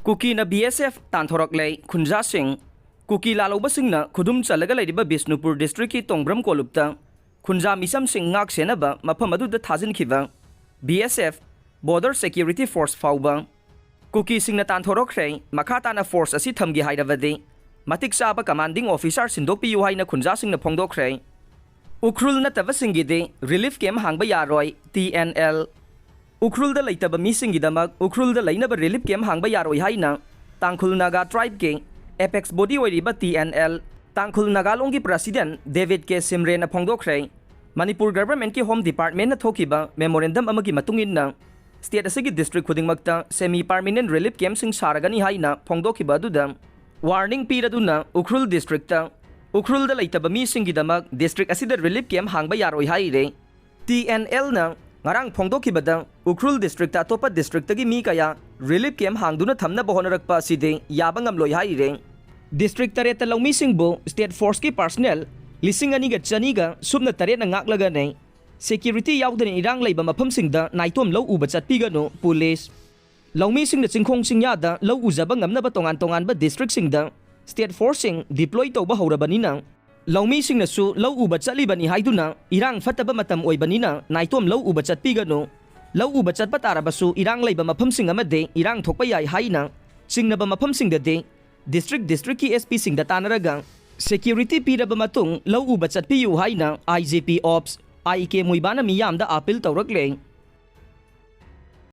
Kuki na BSF Tanthorakle Khunjasing Kuki lalobasingna khudum chalaga leiba Bisnupur district ki Tongbram kolupta Khunja Maphamsingda ngak senaba mafam aduda thajinkiba BSF Border Security Force fauba Kuki singna Tanthorakle makata na force asi thamgi haidabadi matik saba commanding officer sindokpi yu haina Khunjasingna phongdokre Ukhrul Nattabasingidi relief camp Hangba Yaroi TNL Ukhrul da Leitaba Misingidamak Ukhrul da Lainaba relief camp Hangba Yaroi haina Tangkhul Naga tribe ke apex body oiriba TNL Tangkhul Nagalongi president David K Simre na phongdokre Manipur government ki home department na thokiba memorandum amagi matungin na state asigi district khudingmakta semi permanent relief camp sing saragani haina phongdokiba duda warning piraduna Ukhrul district ta Ukhrul da Leitaba Misingidamak district asida relief camp Hangba Yaroi haire TNL na ngarang phongdokibada Ukhrul district ta topa district tagi mi kaya relief camp hangduna thamna bohonarakpa side yabangam loi haire district tare ta lawmi singbo state force ki personnel lising ani ga chani ga subna tare na ngaklaga nei security yaudana Erang Leiba Maphamsingda Naitom lo uba Chatpiganu police lawmi singna chingkhong singyada lo uzaba ngamna ba tongan ba district singda state forcing deploy tawba horabanina Lawmi singna su law uba chatlibani haiduna Erang fataba matam oibanina Naitom law uba chatpiganu law uba chatpa tarabasu Erang Leiba Maphamsing amade Erang thokpa yai haina singnaba Maphamsingda de district ki SP singda tanaraga security piraba matung law uba chatpiyu haina IGP ops IK muibana miyamda appeal tawrakle